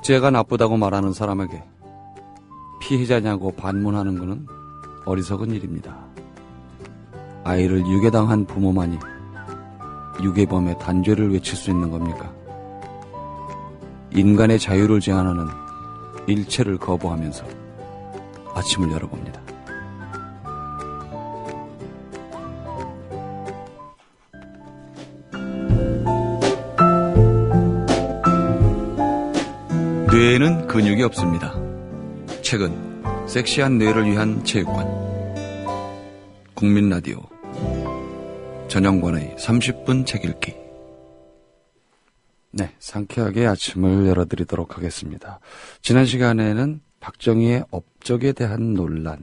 독재가 나쁘다고 말하는 사람에게 피해자냐고 반문하는 것은 어리석은 일입니다. 아이를 유괴당한 부모만이 유괴범의 단죄를 외칠 수 있는 겁니까? 인간의 자유를 제한하는 일체를 거부하면서 아침을 열어봅니다. 뇌에는 근육이 없습니다. 최근 섹시한 뇌를 위한 체육관 국민라디오 전영관의 30분 책 읽기. 네, 상쾌하게 아침을 열어드리도록 하겠습니다. 지난 시간에는 박정희의 업적에 대한 논란,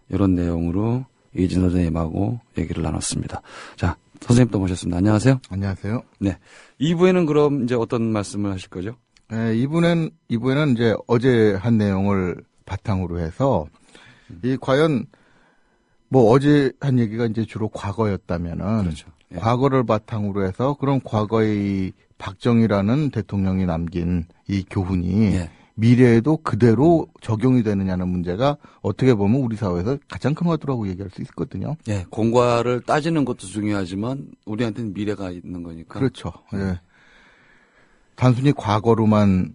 이런 내용으로 이진 선생님하고 얘기를 나눴습니다. 자, 선생님도 모셨습니다. 안녕하세요. 안녕하세요. 네, 2부에는 그럼 이제 어떤 말씀을 하실 거죠? 네, 2부에는 이제 어제 한 내용을 바탕으로 해서 과연 뭐 어제 한 얘기가 이제 주로 과거였다면은 그렇죠. 예. 과거를 바탕으로 해서 그럼 과거의 박정희라는 대통령이 남긴 이 교훈이 예. 미래에도 그대로 적용이 되느냐는 문제가 어떻게 보면 우리 사회에서 가장 큰 화두라고 얘기할 수 있거든요. 예, 공과를 따지는 것도 중요하지만 우리한테는 미래가 있는 거니까. 그렇죠. 예. 단순히 과거로만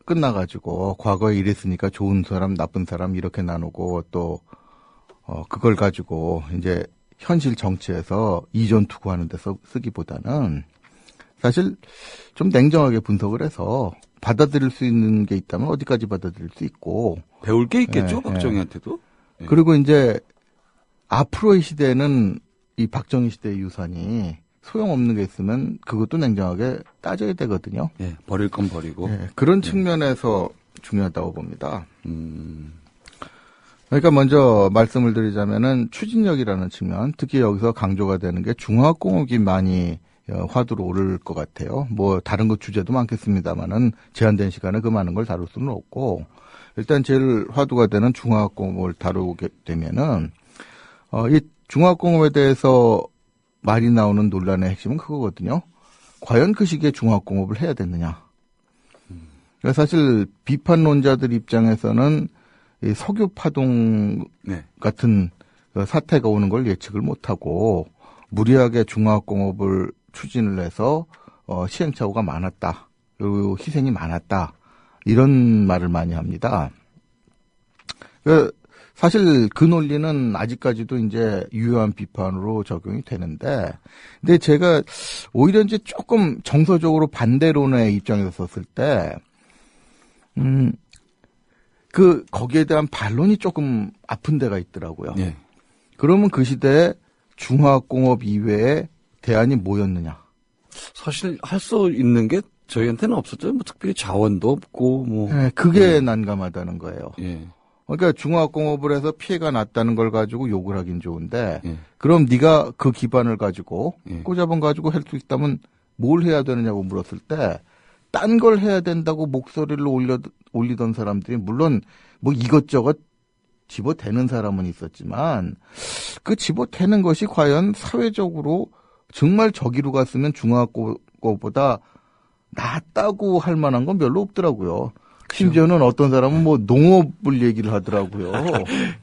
끝나가지고 과거에 이랬으니까 좋은 사람, 나쁜 사람 이렇게 나누고 또 그걸 가지고 이제 현실 정치에서 이전 투구하는 데서 쓰기보다는 사실 좀 냉정하게 분석을 해서 받아들일 수 있는 게 있다면 어디까지 받아들일 수 있고 배울 게 있겠죠, 예, 박정희한테도. 예. 그리고 이제 앞으로의 시대에는 이 박정희 시대의 유산이 소용없는 게 있으면 그것도 냉정하게 따져야 되거든요. 예, 버릴 건 버리고. 예, 그런 측면에서 중요하다고 봅니다. 그러니까 먼저 말씀을 드리자면은 추진력이라는 측면, 특히 여기서 강조가 되는 게 중화학공업이 많이 화두로 오를 것 같아요. 뭐 다른 것 주제도 많겠습니다만은 제한된 시간에 그 많은 걸 다룰 수는 없고 일단 제일 화두가 되는 중화학공업을 다루게 되면은 이 중화학공업에 대해서 말이 나오는 논란의 핵심은 그거거든요. 과연 그 시기에 중화학공업을 해야 됐느냐. 사실 비판론자들 입장에서는 이 석유 파동 네. 같은 사태가 오는 걸 예측을 못하고 무리하게 중화학공업을 추진을 해서 시행착오가 많았다. 그리고 희생이 많았다. 이런 말을 많이 합니다. 사실 그 논리는 아직까지도 이제 유효한 비판으로 적용이 되는데, 근데 제가 오히려 이제 조금 정서적으로 반대론의 입장에서 섰을 때, 거기에 대한 반론이 조금 아픈 데가 있더라고요. 예. 그러면 그 시대에 중화학공업 이외에 대안이 뭐였느냐? 사실 할 수 있는 게 저희한테는 없었죠. 뭐 특별히 자원도 없고 뭐. 네, 그게 난감하다는 거예요. 예. 그러니까 중화학공업을 해서 피해가 났다는 걸 가지고 욕을 하긴 좋은데 예. 그럼 네가 그 기반을 가지고 예. 꼬잡은 가지고 할 수 있다면 뭘 해야 되느냐고 물었을 때 딴 걸 해야 된다고 목소리를 올리던 사람들이 물론 뭐 이것저것 집어대는 사람은 있었지만 그 집어대는 것이 과연 사회적으로 정말 저기로 갔으면 중화학공업보다 낫다고 할 만한 건 별로 없더라고요. 심지어는 어떤 사람은 뭐 농업을 얘기를 하더라고요.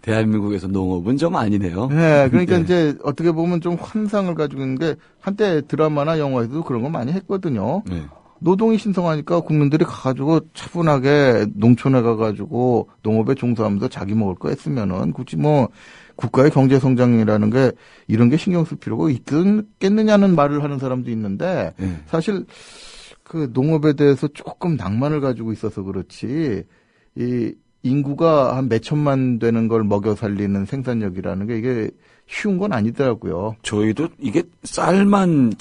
대한민국에서 농업은 좀 아니네요. 네, 그러니까 네. 이제 어떻게 보면 좀 환상을 가지고 있는 게 한때 드라마나 영화에서도 그런 거 많이 했거든요. 네. 노동이 신성하니까 국민들이 가가지고 차분하게 농촌에 가가지고 농업에 종사하면서 자기 먹을 거 했으면은 굳이 뭐 국가의 경제 성장이라는 게 이런 게 신경 쓸 필요가 있겠느냐는 말을 하는 사람도 있는데 네. 사실 그 농업에 대해서 조금 낭만을 가지고 있어서 그렇지 이 인구가 한 몇천만 되는 걸 먹여 살리는 생산력이라는 게 이게 쉬운 건 아니더라고요. 저희도 이게 쌀만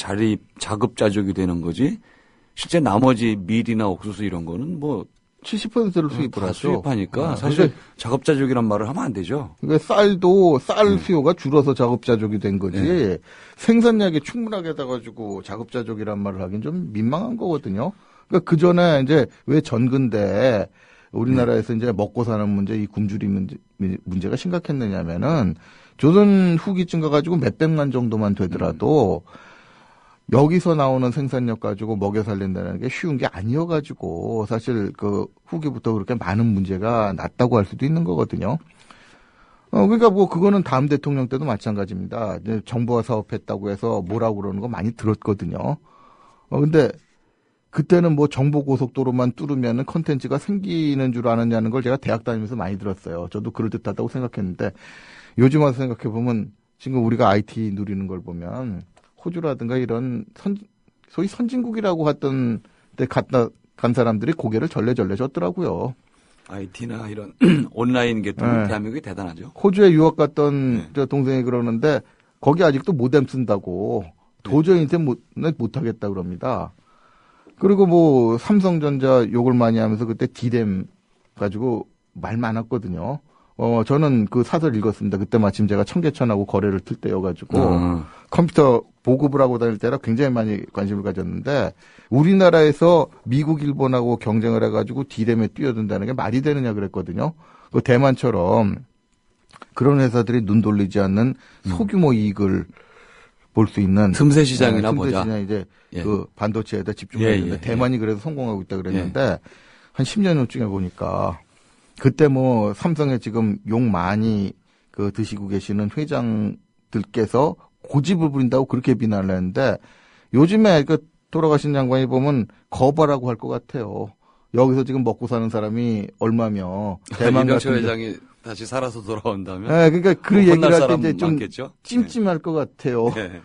자급자족이 되는 거지. 실제 나머지 밀이나 옥수수 이런 거는 뭐 70%를 수입을 다 하죠. 수입하니까 사실 그러니까 자급자족이란 말을 하면 안 되죠. 그러니까 쌀도 쌀 수요가 줄어서 자급자족이 된 거지 네. 생산량이 충분하게 돼가지고 자급자족이란 말을 하긴 좀 민망한 거거든요. 그러니까 그 전에 이제 왜 전근대에 우리나라에서 이제 먹고 사는 문제, 이 굶주리 문제가 심각했느냐면은 조선 후기쯤 가가지고 몇백만 정도만 되더라도 여기서 나오는 생산력 가지고 먹여 살린다는 게 쉬운 게 아니어가지고 사실 그 후기부터 그렇게 많은 문제가 났다고 할 수도 있는 거거든요. 그러니까 뭐 그거는 다음 대통령 때도 마찬가지입니다. 이제 정부와 사업했다고 해서 뭐라고 그러는 거 많이 들었거든요. 근데 그때는 뭐 정보고속도로만 뚫으면 컨텐츠가 생기는 줄 아느냐는 걸 제가 대학 다니면서 많이 들었어요. 저도 그럴듯하다고 생각했는데 요즘 와서 생각해보면 지금 우리가 IT 누리는 걸 보면 호주라든가 이런 소위 선진국이라고 했던 데 간 사람들이 고개를 절레절레 졌더라고요. IT나 이런 온라인 계통은 네. 대한민국이 대단하죠. 호주에 유학 갔던 저 동생이 그러는데 거기 아직도 모뎀 쓴다고 도저히 인터넷 못하겠다 그럽니다. 그리고 뭐 삼성전자 욕을 많이 하면서 그때 D램 가지고 말 많았거든요. 저는 그 사설 읽었습니다. 그때 마침 제가 청계천하고 거래를 틀 때여가지고 컴퓨터 보급을 하고 다닐 때라 굉장히 많이 관심을 가졌는데 우리나라에서 미국, 일본하고 경쟁을 해가지고 D램에 뛰어든다는 게 말이 되느냐 그랬거든요. 그 대만처럼 그런 회사들이 눈 돌리지 않는 소규모 이익을 볼 수 있는 틈새 시장이나 틈새 보자. 시장 이제 예. 그 반도체에다 집중했는데 대만이 그래서 성공하고 있다 그랬는데 한 10년 후쯤에 보니까 그때 뭐 삼성에 지금 욕 많이 그 드시고 계시는 회장들께서 고집을 부린다고 그렇게 비난을 했는데 요즘에 그 돌아가신 양반이 보면 거바라고 할 것 같아요. 여기서 지금 먹고 사는 사람이 얼마며 대만 이병철 회장이 다시 살아서 돌아온다면? 네, 그러니까 그 얘기를 할 때 이제 좀 많겠죠? 찜찜할 것 같아요. 네.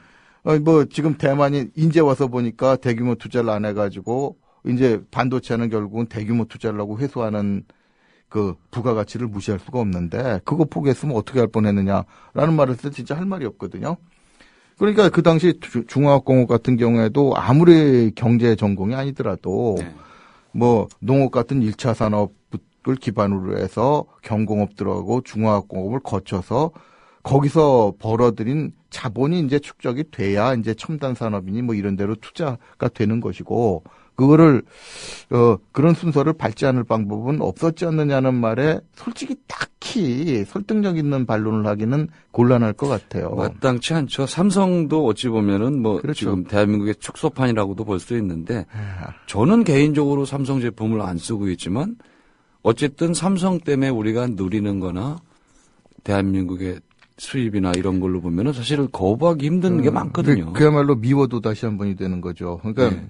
뭐 지금 대만이 이제 와서 보니까 대규모 투자를 안 해가지고 이제 반도체는 결국은 대규모 투자를 하고 회수하는 그 부가가치를 무시할 수가 없는데 그거 포기했으면 어떻게 할 뻔했느냐라는 말을 했을 때 진짜 할 말이 없거든요. 그러니까 그 당시 중화학공업 같은 경우에도 아무리 경제 전공이 아니더라도 네. 뭐 농업 같은 1차 산업을 기반으로 해서 경공업들하고 중화학공업을 거쳐서 거기서 벌어들인 자본이 이제 축적이 돼야 이제 첨단 산업이니 뭐 이런 데로 투자가 되는 것이고 그거를 그런 순서를 밟지 않을 방법은 없었지 않느냐는 말에 솔직히 딱히 설득력 있는 반론을 하기는 곤란할 것 같아요. 마땅치 않죠. 삼성도 어찌 보면은 뭐 그렇죠. 지금 대한민국의 축소판이라고도 볼 수 있는데 저는 개인적으로 삼성 제품을 안 쓰고 있지만 어쨌든 삼성 때문에 우리가 누리는 거나 대한민국의 수입이나 이런 걸로 보면은 사실 거부하기 힘든 게 많거든요. 그야말로 미워도 다시 한 번이 되는 거죠. 그러니까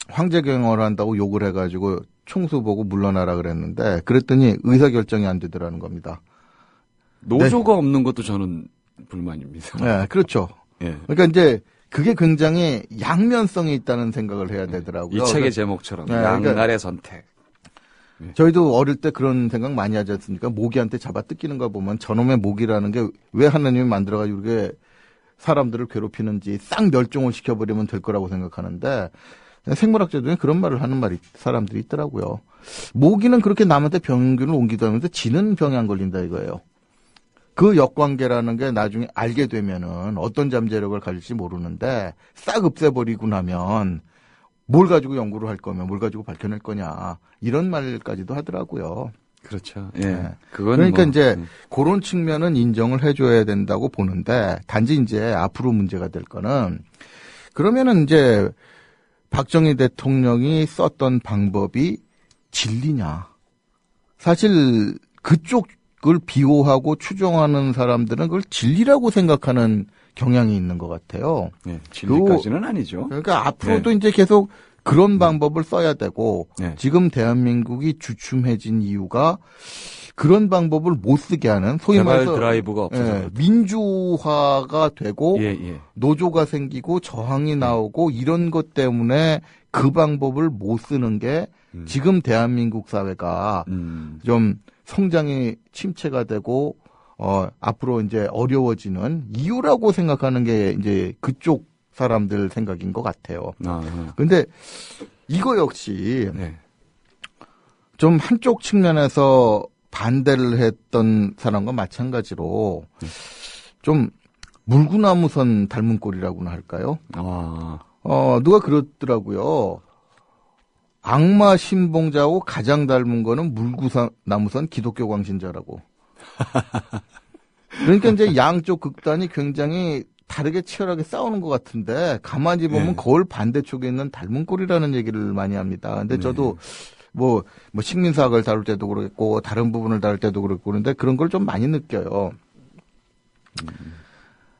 황제 경영을 한다고 욕을 해가지고 총수 보고 물러나라 그랬는데 그랬더니 의사결정이 안 되더라는 겁니다. 노조가 없는 것도 저는 불만입니다. 네, 그렇죠. 예. 그러니까 이제 그게 굉장히 양면성이 있다는 생각을 해야 되더라고요. 이 책의 제목처럼 양날의 그러니까 선택. 저희도 어릴 때 그런 생각 많이 하지 않습니까? 모기한테 잡아 뜯기는 거 보면 저놈의 모기라는 게 왜 하나님이 만들어가지고 이렇게 사람들을 괴롭히는지 싹 멸종을 시켜버리면 될 거라고 생각하는데 생물학자 중에 그런 말을 하는 사람들이 있더라고요. 모기는 그렇게 남한테 병균을 옮기도 하면서 지는 병이 안 걸린다 이거예요. 그 역관계라는 게 나중에 알게 되면은 어떤 잠재력을 가질지 모르는데 싹 없애버리고 나면 뭘 가지고 연구를 할 거면 뭘 가지고 밝혀낼 거냐 이런 말까지도 하더라고요. 그렇죠. 예. 네. 그건 그러니까 뭐, 이제 그런 측면은 인정을 해줘야 된다고 보는데 단지 이제 앞으로 문제가 될 거는 그러면은 이제 박정희 대통령이 썼던 방법이 진리냐? 사실 그쪽을 비호하고 추종하는 사람들은 그걸 진리라고 생각하는 경향이 있는 것 같아요. 네, 진리까지는 아니죠. 그러니까 앞으로도 이제 계속 그런 방법을 써야 되고 네. 지금 대한민국이 주춤해진 이유가 그런 방법을 못 쓰게 하는 소위 개발 말해서 드라이브가 없어서 민주화가 되고 예. 노조가 생기고 저항이 나오고 이런 것 때문에 그 방법을 못 쓰는 게 지금 대한민국 사회가 좀 성장이 침체가 되고 앞으로 이제 어려워지는 이유라고 생각하는 게 이제 그쪽 사람들 생각인 것 같아요. 근데 이거 역시 좀 한쪽 측면에서 반대를 했던 사람과 마찬가지로 좀 물구나무선 닮은 꼴이라고나 할까요? 누가 그러더라고요. 악마 신봉자하고 가장 닮은 거는 물구나무선 기독교 광신자라고. 그러니까 이제 양쪽 극단이 굉장히 다르게 치열하게 싸우는 것 같은데 가만히 보면 네. 거울 반대쪽에 있는 닮은 꼴이라는 얘기를 많이 합니다. 근데 저도 뭐 식민사학을 다룰 때도 그렇고 다른 부분을 다룰 때도 그렇고 그런데 그런 걸 좀 많이 느껴요.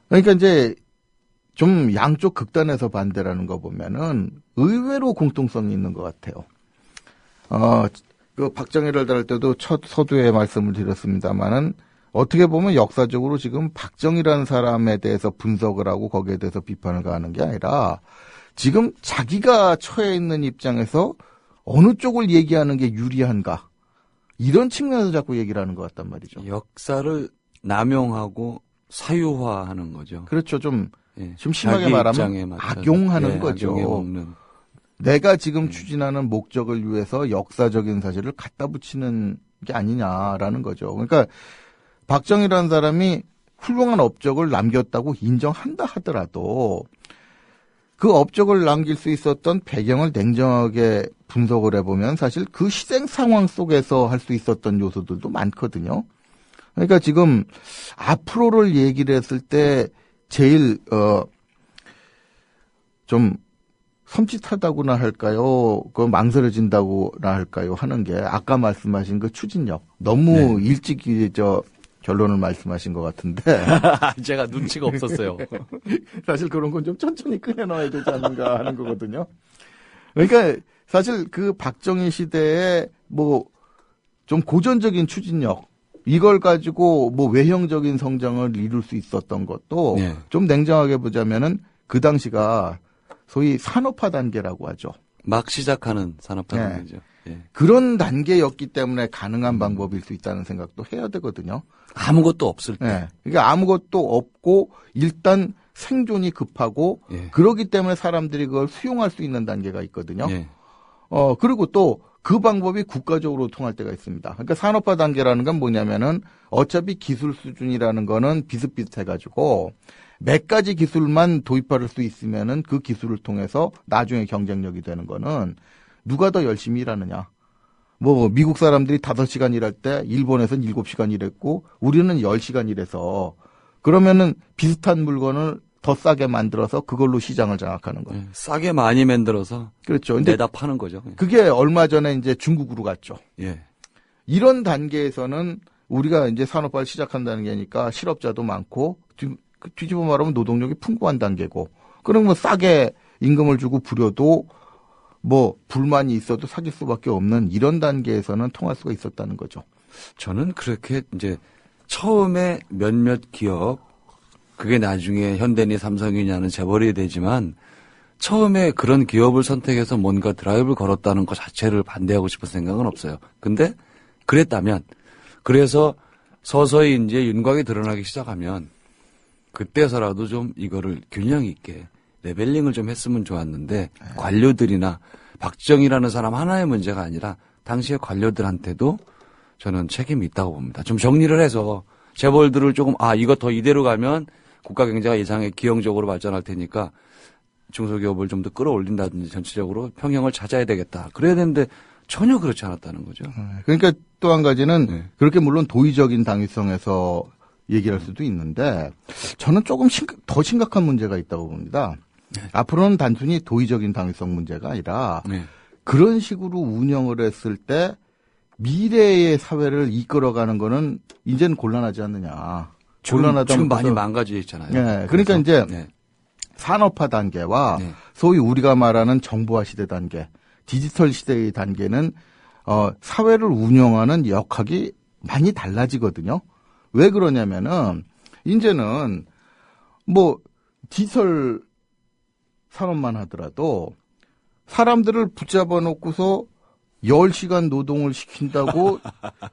그러니까 이제 좀 양쪽 극단에서 반대라는 거 보면은 의외로 공통성이 있는 것 같아요. 그 박정희를 다룰 때도 첫 서두에 말씀을 드렸습니다만은 어떻게 보면 역사적으로 지금 박정희라는 사람에 대해서 분석을 하고 거기에 대해서 비판을 가하는 게 아니라 지금 자기가 처해 있는 입장에서 어느 쪽을 얘기하는 게 유리한가 이런 측면에서 자꾸 얘기를 하는 것 같단 말이죠. 역사를 남용하고 사유화하는 거죠. 그렇죠. 좀 예. 심하게 말하면 악용하는 거죠. 악용해 먹는. 내가 지금 추진하는 목적을 위해서 역사적인 사실을 갖다 붙이는 게 아니냐라는 거죠. 그러니까 박정희라는 사람이 훌륭한 업적을 남겼다고 인정한다 하더라도 그 업적을 남길 수 있었던 배경을 냉정하게 분석을 해보면 사실 그 희생 상황 속에서 할 수 있었던 요소들도 많거든요. 그러니까 지금 앞으로를 얘기를 했을 때 제일 좀 섬찟하다고나 할까요? 그 망설여진다고나 할까요? 하는 게 아까 말씀하신 그 추진력. 너무 일찍 결론을 말씀하신 것 같은데. 제가 눈치가 없었어요. 사실 그런 건 좀 천천히 꺼내놔야 되지 않는가 하는 거거든요. 그러니까 사실 그 박정희 시대에 뭐 좀 고전적인 추진력, 이걸 가지고 뭐 외형적인 성장을 이룰 수 있었던 것도 좀 냉정하게 보자면은 그 당시가 소위 산업화 단계라고 하죠. 막 시작하는 산업화 단계죠. 예. 그런 단계였기 때문에 가능한 방법일 수 있다는 생각도 해야 되거든요. 아무것도 없을 때. 네. 그러니까 아무것도 없고 일단 생존이 급하고 그러기 때문에 사람들이 그걸 수용할 수 있는 단계가 있거든요. 그리고 또 그 방법이 국가적으로 통할 때가 있습니다. 그러니까 산업화 단계라는 건 뭐냐면은 어차피 기술 수준이라는 거는 비슷비슷해가지고 몇 가지 기술만 도입할 수 있으면은 그 기술을 통해서 나중에 경쟁력이 되는 거는 누가 더 열심히 일하느냐. 뭐 미국 사람들이 5시간 일할 때 일본에서는 7시간 일했고 우리는 10시간 일해서 그러면은 비슷한 물건을 더 싸게 만들어서 그걸로 시장을 장악하는 거예요. 싸게 많이 만들어서 그렇죠. 근데 내다 파는 거죠. 그게 얼마 전에 이제 중국으로 갔죠. 예. 이런 단계에서는 우리가 이제 산업화를 시작한다는 게니까 실업자도 많고 뒤집어 말하면 노동력이 풍부한 단계고 그럼 뭐 싸게 임금을 주고 부려도 뭐 불만이 있어도 사귈 수밖에 없는 이런 단계에서는 통할 수가 있었다는 거죠. 저는 그렇게 이제 처음에 몇몇 기업 그게 나중에 현대니 삼성이냐는 재벌이 되지만 처음에 그런 기업을 선택해서 뭔가 드라이브를 걸었다는 것 자체를 반대하고 싶은 생각은 없어요. 근데 그랬다면 그래서 서서히 이제 윤곽이 드러나기 시작하면 그때서라도 좀 이거를 균형 있게 레벨링을 좀 했으면 좋았는데 관료들이나 박정희라는 사람 하나의 문제가 아니라 당시의 관료들한테도 저는 책임이 있다고 봅니다. 좀 정리를 해서 재벌들을 조금 이거 더 이대로 가면 국가 경제가 이상하게 기형적으로 발전할 테니까 중소기업을 좀 더 끌어올린다든지 전체적으로 평형을 찾아야 되겠다. 그래야 되는데 전혀 그렇지 않았다는 거죠. 그러니까 또 한 가지는 그렇게 물론 도의적인 당위성에서 얘기할 수도 있는데 저는 조금 더 심각한 문제가 있다고 봅니다. 앞으로는 단순히 도의적인 당위성 문제가 아니라 그런 식으로 운영을 했을 때 미래의 사회를 이끌어가는 거는 이제는 곤란하지 않느냐. 지금 많이 망가져 있잖아요. 네. 그러니까 이제 산업화 단계와 소위 우리가 말하는 정보화 시대 단계, 디지털 시대의 단계는 사회를 운영하는 역학이 많이 달라지거든요. 왜 그러냐면은 이제는 뭐 디지털 산업만 하더라도 사람들을 붙잡아 놓고서 10시간 노동을 시킨다고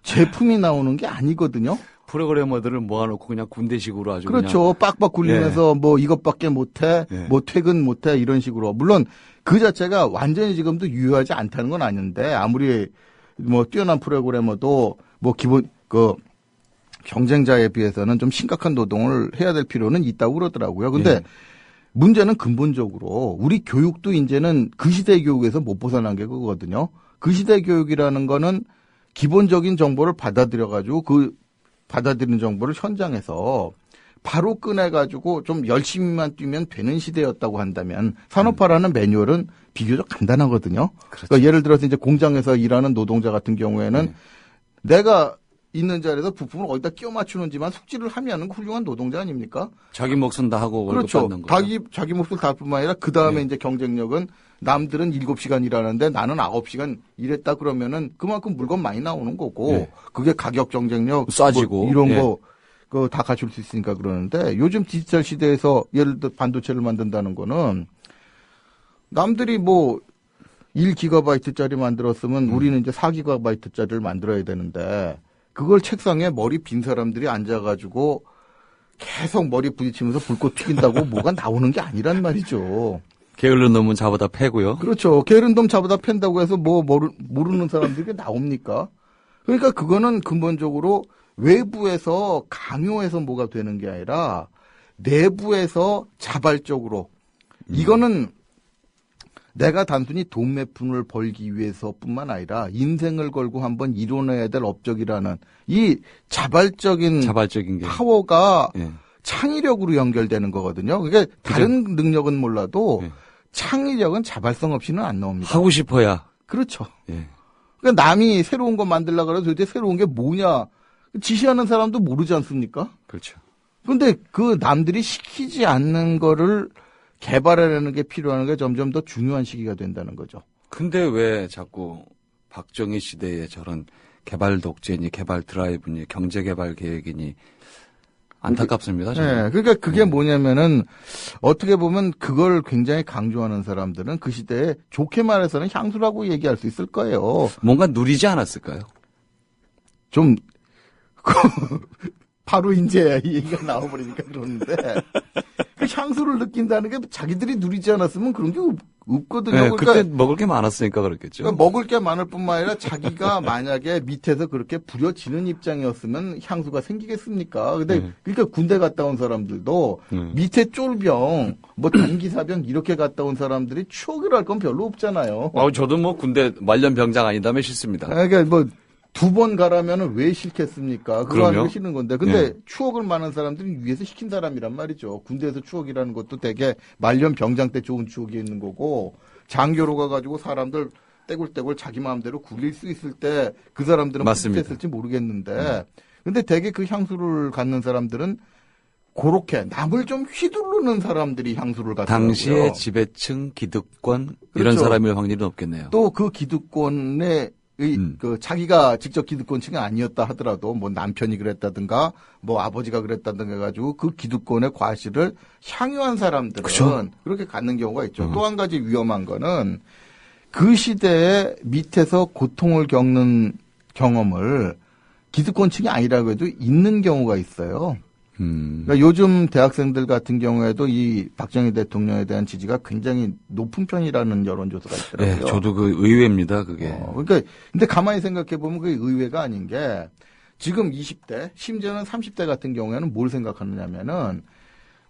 제품이 나오는 게 아니거든요. 프로그래머들을 모아놓고 그냥 군대식으로 아주 그렇죠. 빡빡 굴리면서 뭐 이것밖에 못해, 뭐 퇴근 못해 이런 식으로. 물론 그 자체가 완전히 지금도 유효하지 않다는 건 아닌데 아무리 뭐 뛰어난 프로그래머도 뭐 기본 경쟁자에 비해서는 좀 심각한 노동을 해야 될 필요는 있다고 그러더라고요. 근데 문제는 근본적으로 우리 교육도 이제는 그 시대 교육에서 못 벗어난 게 그거거든요. 그 시대 교육이라는 거는 기본적인 정보를 받아들여가지고 그 받아들인 정보를 현장에서 바로 꺼내가지고 좀 열심히만 뛰면 되는 시대였다고 한다면 산업화라는 매뉴얼은 비교적 간단하거든요. 그렇죠. 그러니까 예를 들어서 이제 공장에서 일하는 노동자 같은 경우에는 내가 있는 자리에서 부품을 어디다 끼워 맞추는지만 숙지를 하면 훌륭한 노동자 아닙니까? 자기 몫은 다 하고 월급 그렇죠. 받는 거죠. 자기 몫을 다 뿐만 아니라 그 다음에 이제 경쟁력은 남들은 7시간 일하는데 나는 9시간 일했다 그러면은 그만큼 물건 많이 나오는 거고 그게 가격 경쟁력 싸지고 뭐 이런 거 그거 다 갖출 수 있으니까 그러는데 요즘 디지털 시대에서 예를 들어 반도체를 만든다는 거는 남들이 뭐 1기가바이트짜리 만들었으면 우리는 이제 4기가바이트짜리를 만들어야 되는데 그걸 책상에 머리 빈 사람들이 앉아가지고 계속 머리 부딪히면서 불꽃 튀긴다고 뭐가 나오는 게 아니란 말이죠. 게으른 놈은 자보다 패고요. 그렇죠. 게으른 놈 자보다 팬다고 해서 뭐 모르는 사람들이 나옵니까? 그러니까 그거는 근본적으로 외부에서 강요해서 뭐가 되는 게 아니라 내부에서 자발적으로 이거는 내가 단순히 돈 몇 푼을 벌기 위해서뿐만 아니라 인생을 걸고 한번 이뤄내야 될 업적이라는 이 자발적인 게 파워가 창의력으로 연결되는 거거든요. 그게 다른 능력은 몰라도 창의력은 자발성 없이는 안 나옵니다. 하고 싶어야. 그렇죠. 그러니까 남이 새로운 거 만들려고 그래도 도대체 새로운 게 뭐냐 지시하는 사람도 모르지 않습니까? 그렇죠. 그런데 그 남들이 시키지 않는 거를 개발해내는 게 필요한 게 점점 더 중요한 시기가 된다는 거죠. 근데 왜 자꾸 박정희 시대에 저런 개발 독재니 개발 드라이브니 경제 개발 계획이니 안타깝습니다. 네, 그러니까 그게 뭐냐면은 어떻게 보면 그걸 굉장히 강조하는 사람들은 그 시대에 좋게 말해서는 향수라고 얘기할 수 있을 거예요. 뭔가 누리지 않았을까요? 좀 바로 이제 이 얘기가 나와버리니까 그러는데 그 향수를 느낀다는 게 자기들이 누리지 않았으면 그런 게 없거든요. 네, 그러니까 그때 먹을 게 많았으니까 그렇겠죠. 그러니까 먹을 게 많을 뿐만 아니라 자기가 만약에 밑에서 그렇게 부려지는 입장이었으면 향수가 생기겠습니까? 근데 그러니까 군대 갔다 온 사람들도 밑에 쫄병, 뭐 단기사병 이렇게 갔다 온 사람들이 추억을 할 건 별로 없잖아요. 저도 뭐 군대 말년 병장 아니다면 싫습니다. 그러니까 뭐 2번 가라면은 왜 싫겠습니까? 그거 하는 게 싫은 건데. 근데 추억을 많은 사람들은 위에서 시킨 사람이란 말이죠. 군대에서 추억이라는 것도 되게 말년 병장 때 좋은 추억이 있는 거고 장교로 가가지고 사람들 떼굴떼굴 자기 마음대로 굴릴 수 있을 때 그 사람들은 뿌듯했을지 모르겠는데. 근데 되게 그 향수를 갖는 사람들은 그렇게 남을 좀 휘두르는 사람들이 향수를 갖더라고요. 당시에 지배층, 기득권 그렇죠. 이런 사람일 확률이 높겠네요. 또 그 기득권의 그 자기가 직접 기득권층이 아니었다 하더라도 뭐 남편이 그랬다든가 뭐 아버지가 그랬다든가 해가지고 그 기득권의 과실을 향유한 사람들은 그쵸? 그렇게 갖는 경우가 있죠. 또 한 가지 위험한 거는 그 시대에 밑에서 고통을 겪는 경험을 기득권층이 아니라고 해도 있는 경우가 있어요. 그러니까 요즘 대학생들 같은 경우에도 이 박정희 대통령에 대한 지지가 굉장히 높은 편이라는 여론조사가 있더라고요. 네, 저도 그 의외입니다, 그게. 그러니까 근데 가만히 생각해 보면 그게 의외가 아닌 게 지금 20대, 심지어는 30대 같은 경우에는 뭘 생각하느냐면은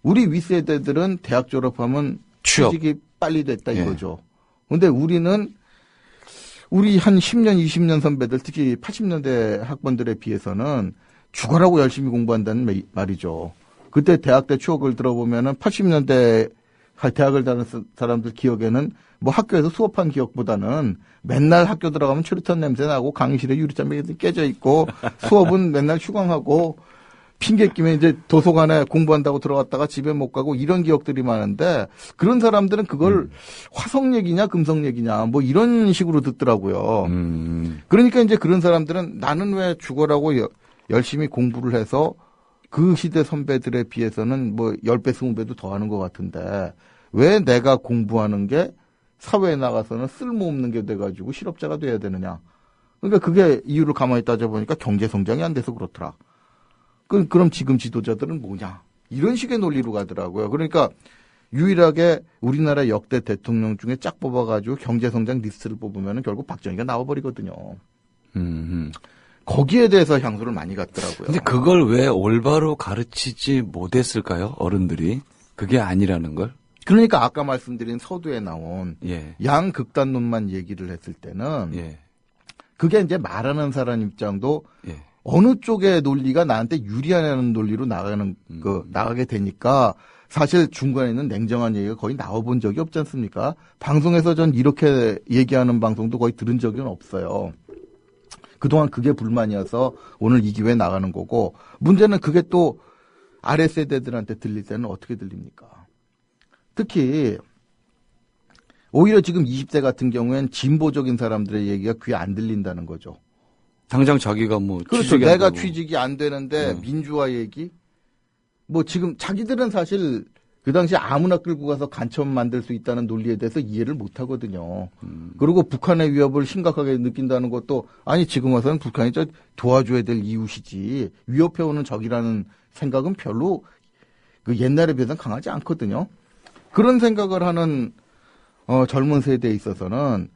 우리 윗세대들은 대학 졸업하면 취직이 빨리 됐다 이거죠. 근데 우리는 우리 한 10년, 20년 선배들 특히 80년대 학번들에 비해서는 죽어라고 열심히 공부한다는 말이죠. 그때 대학 때 추억을 들어보면은 80년대 대학을 다니는 사람들 기억에는 뭐 학교에서 수업한 기억보다는 맨날 학교 들어가면 추리탄 냄새 나고 강의실에 유리잔이 깨져 있고 수업은 맨날 휴강하고 핑계 끼면 이제 도서관에 공부한다고 들어갔다가 집에 못 가고 이런 기억들이 많은데 그런 사람들은 그걸 화성 얘기냐 금성 얘기냐 뭐 이런 식으로 듣더라고요. 그러니까 이제 그런 사람들은 나는 왜 죽어라고 열심히 공부를 해서 그 시대 선배들에 비해서는 뭐 10배, 20배도 더 하는 것 같은데 왜 내가 공부하는 게 사회에 나가서는 쓸모없는 게 돼가지고 실업자가 돼야 되느냐. 그러니까 그게 이유를 가만히 따져보니까 경제 성장이 안 돼서 그렇더라. 그럼 지금 지도자들은 뭐냐. 이런 식의 논리로 가더라고요. 그러니까 유일하게 우리나라 역대 대통령 중에 짝 뽑아가지고 경제 성장 리스트를 뽑으면 결국 박정희가 나와버리거든요. 거기에 대해서 향수를 많이 갖더라고요. 근데 그걸 왜 올바로 가르치지 못했을까요? 어른들이. 그게 아니라는 걸. 그러니까 아까 말씀드린 서두에 나온 양극단론만 얘기를 했을 때는 그게 이제 말하는 사람 입장도 어느 쪽의 논리가 나한테 유리하냐는 논리로 나가게 되니까 사실 중간에 있는 냉정한 얘기가 거의 나와본 적이 없지 않습니까? 방송에서 전 이렇게 얘기하는 방송도 거의 들은 적은 없어요. 그동안 그게 불만이어서 오늘 이 기회에 나가는 거고, 문제는 그게 또 아래 세대들한테 들릴 때는 어떻게 들립니까? 특히 오히려 지금 20대 같은 경우엔 진보적인 사람들의 얘기가 귀에 안 들린다는 거죠. 당장 자기가 뭐 그렇죠. 취직이 안 내가 되고. 취직이 안 되는데 민주화 얘기? 뭐 지금 자기들은 사실 그 당시에 아무나 끌고 가서 간첩 만들 수 있다는 논리에 대해서 이해를 못 하거든요. 그리고 북한의 위협을 심각하게 느낀다는 것도 아니 지금 와서는 북한이 저 도와줘야 될 이웃이지 위협해오는 적이라는 생각은 별로 그 옛날에 비해서는 강하지 않거든요. 그런 생각을 하는 젊은 세대에 있어서는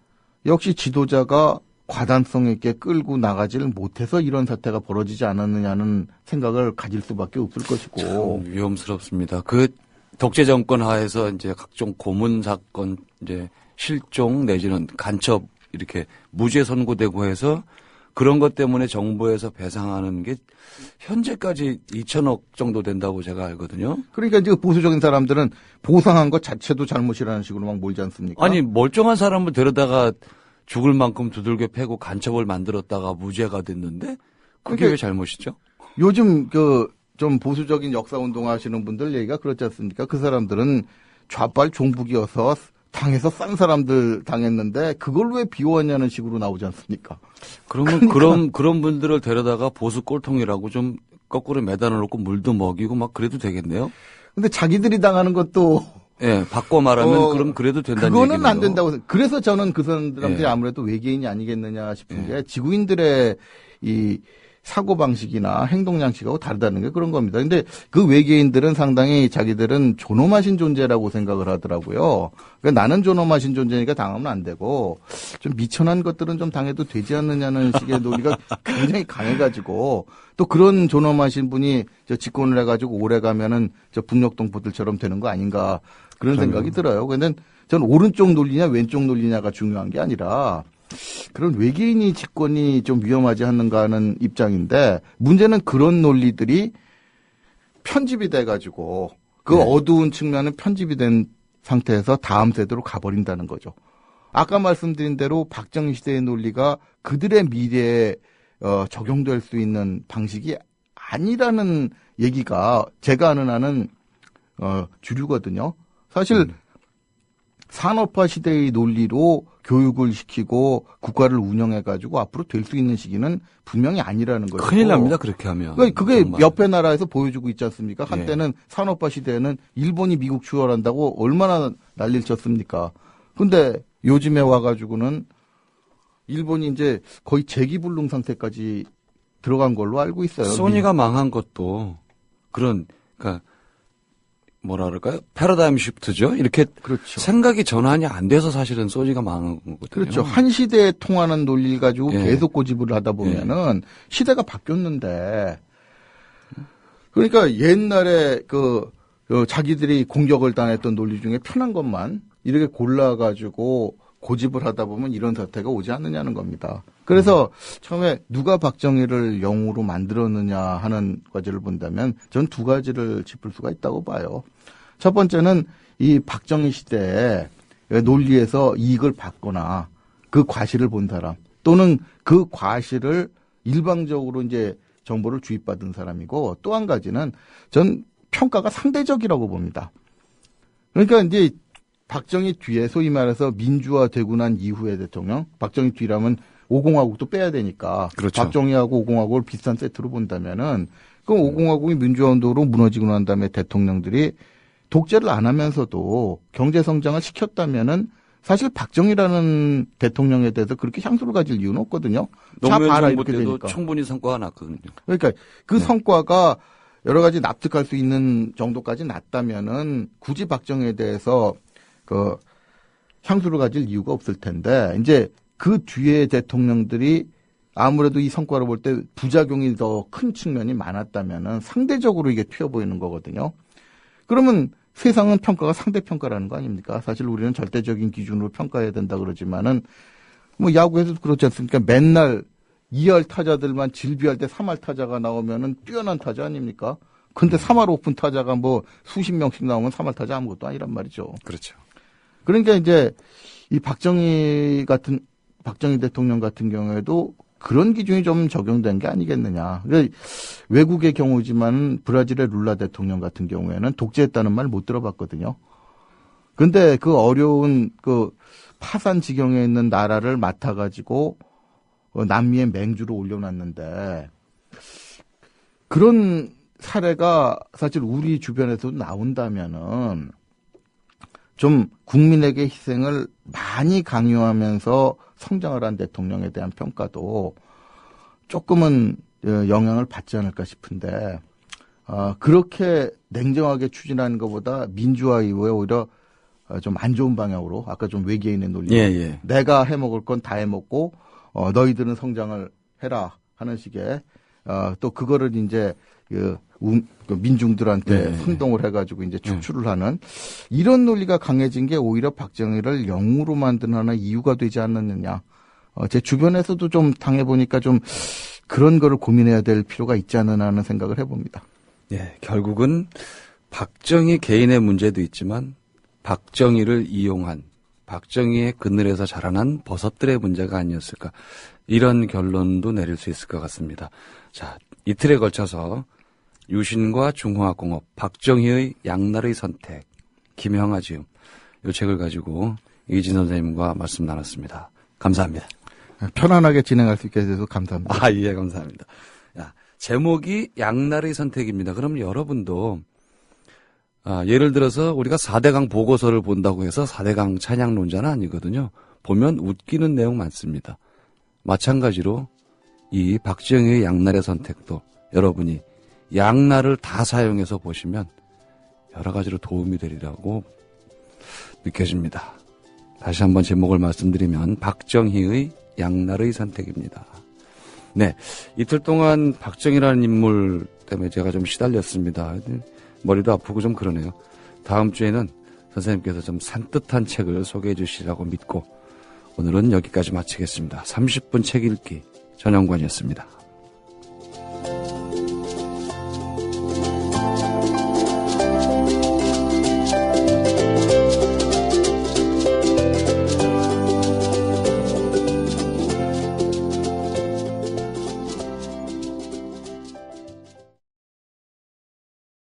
역시 지도자가 과단성 있게 끌고 나가지를 못해서 이런 사태가 벌어지지 않았느냐는 생각을 가질 수밖에 없을 것이고. 참 위험스럽습니다. 그 독재 정권 하에서 이제 각종 고문 사건, 이제 실종 내지는 간첩 이렇게 무죄 선고되고 해서 그런 것 때문에 정부에서 배상하는 게 현재까지 2천억 정도 된다고 제가 알거든요. 그러니까 이제 보수적인 사람들은 보상한 것 자체도 잘못이라는 식으로 막 몰지 않습니까? 아니 멀쩡한 사람을 데려다가 죽을 만큼 두들겨 패고 간첩을 만들었다가 무죄가 됐는데 그게 그러니까 왜 잘못이죠? 요즘 좀 보수적인 역사 운동 하시는 분들 얘기가 그렇지 않습니까? 그 사람들은 좌빨 종북이어서 당해서 싼 사람들 당했는데 그걸 왜 비호하냐는 식으로 나오지 않습니까? 그러면 그런 분들을 데려다가 보수 꼴통이라고 좀 거꾸로 매달아 놓고 물도 먹이고 막 그래도 되겠네요. 근데 자기들이 당하는 것도 예, 바꿔 말하면 그럼 그래도 된다는 그거는 얘기네요. 안 된다고. 그래서 저는 그 사람들이 예. 아무래도 외계인이 아니겠느냐 싶은 게 지구인들의 이 사고방식이나 행동 양식하고 다르다는 게 그런 겁니다. 근데 그 외계인들은 상당히 자기들은 존엄하신 존재라고 생각을 하더라고요. 그러니까 나는 존엄하신 존재니까 당하면 안 되고 좀 미천한 것들은 좀 당해도 되지 않느냐는 식의 논리가 굉장히 강해가지고 또 그런 존엄하신 분이 저 집권을 해가지고 오래 가면은 저 북녘동포들처럼 되는 거 아닌가 그런 생각이 들어요. 근데 전 오른쪽 논리냐 왼쪽 논리냐가 중요한 게 아니라 그런 외계인이 집권이 좀 위험하지 않는가 하는 입장인데 문제는 그런 논리들이 편집이 돼가지고 그 어두운 측면은 편집이 된 상태에서 다음 세대로 가버린다는 거죠. 아까 말씀드린 대로 박정희 시대의 논리가 그들의 미래에 적용될 수 있는 방식이 아니라는 얘기가 제가 아는 한은 주류거든요. 사실 산업화 시대의 논리로 교육을 시키고 국가를 운영해가지고 앞으로 될 수 있는 시기는 분명히 아니라는 거죠. 큰일 납니다. 그렇게 하면. 그게 정말. 옆에 나라에서 보여주고 있지 않습니까? 한때는 산업화 시대에는 일본이 미국 추월한다고 얼마나 난리를 쳤습니까? 근데 요즘에 와가지고는 일본이 이제 거의 재기불능 상태까지 들어간 걸로 알고 있어요. 소니가 망한 것도 그런 그러니까 뭐라 그럴까요? 패러다임 시프트죠. 이렇게 그렇죠. 생각이 전환이 안 돼서 사실은 소니가 망한 거거든요. 그렇죠. 한 시대에 통하는 논리를 가지고 예. 계속 고집을 하다 보면은 시대가 바뀌었는데 그러니까 옛날에 자기들이 공격을 당했던 논리 중에 편한 것만 이렇게 골라가지고 고집을 하다 보면 이런 사태가 오지 않느냐는 겁니다. 그래서 처음에 누가 박정희를 영웅으로 만들었느냐 하는 과제를 본다면 전 두 가지를 짚을 수가 있다고 봐요. 첫 번째는 이 박정희 시대에 논리에서 이익을 받거나 그 과실을 본 사람 또는 그 과실을 일방적으로 이제 정보를 주입받은 사람이고 또 한 가지는 전 평가가 상대적이라고 봅니다. 그러니까 이제 박정희 뒤에 소위 말해서 민주화되고 난 이후의 대통령, 박정희 뒤라면 5공화국도 빼야 되니까 그렇죠. 박정희하고 5공화국을 비슷한 세트로 본다면은 그럼 5공화국이 민주화운동으로 무너지고 난 다음에 대통령들이 독재를 안 하면서도 경제 성장을 시켰다면은 사실 박정희라는 대통령에 대해서 그렇게 향수를 가질 이유는 없거든요. 자 노무현 봐라 정부 이렇게 때도 되니까. 충분히 성과가 났거든요. 그러니까 그 성과가 여러 가지 납득할 수 있는 정도까지 났다면은 굳이 박정희에 대해서 향수를 가질 이유가 없을 텐데 이제 그 뒤에 대통령들이 아무래도 이 성과를 볼 때 부작용이 더 큰 측면이 많았다면은 상대적으로 이게 튀어 보이는 거거든요. 그러면 세상은 평가가 상대평가라는 거 아닙니까? 사실 우리는 절대적인 기준으로 평가해야 된다 그러지만은 뭐 야구에서도 그렇지 않습니까? 맨날 2할 타자들만 질비할 때 3할 타자가 나오면은 뛰어난 타자 아닙니까? 근데 3할 오픈 타자가 뭐 수십 명씩 나오면 3할 타자 아무것도 아니란 말이죠. 그렇죠. 그러니까 이제 이 박정희 대통령 같은 경우에도 그런 기준이 좀 적용된 게 아니겠느냐. 그러니까 외국의 경우지만 브라질의 룰라 대통령 같은 경우에는 독재했다는 말 못 들어봤거든요. 근데 그 어려운 그 파산 지경에 있는 나라를 맡아가지고 남미의 맹주로 올려놨는데 그런 사례가 사실 우리 주변에서도 나온다면은 좀 국민에게 희생을 많이 강요하면서 성장을 한 대통령에 대한 평가도 조금은 영향을 받지 않을까 싶은데 그렇게 냉정하게 추진하는 것보다 민주화 이후에 오히려 좀 안 좋은 방향으로 아까 좀 외계인의 논리 내가 해먹을 건 다 해먹고 너희들은 성장을 해라 하는 식의 또 그거를 이제 그 민중들한테 선동을 해가지고 이제 축출을 하는 이런 논리가 강해진 게 오히려 박정희를 영웅으로 만드는 하나의 이유가 되지 않느냐. 제 주변에서도 좀 당해보니까 좀 그런 거를 고민해야 될 필요가 있지 않나 하는 생각을 해봅니다. 예, 결국은 박정희 개인의 문제도 있지만 박정희를 이용한 박정희의 그늘에서 자라난 버섯들의 문제가 아니었을까. 이런 결론도 내릴 수 있을 것 같습니다. 자, 이틀에 걸쳐서 유신과 중화공업, 박정희의 양날의 선택, 김형아 지음, 이 책을 가지고 이진 선생님과 말씀 나눴습니다. 감사합니다. 편안하게 진행할 수 있게 돼서 감사합니다. 예, 감사합니다. 야, 제목이 양날의 선택입니다. 그럼 여러분도 예를 들어서 우리가 4대강 보고서를 본다고 해서 4대강 찬양론자는 아니거든요. 보면 웃기는 내용 많습니다. 마찬가지로 이 박정희의 양날의 선택도 여러분이 양날을 다 사용해서 보시면 여러 가지로 도움이 되리라고 느껴집니다. 다시 한번 제목을 말씀드리면 박정희의 양날의 선택입니다. 네, 이틀 동안 박정희라는 인물 때문에 제가 좀 시달렸습니다. 머리도 아프고 좀 그러네요. 다음 주에는 선생님께서 좀 산뜻한 책을 소개해 주시라고 믿고 오늘은 여기까지 마치겠습니다. 30분 책 읽기 전영관이었습니다.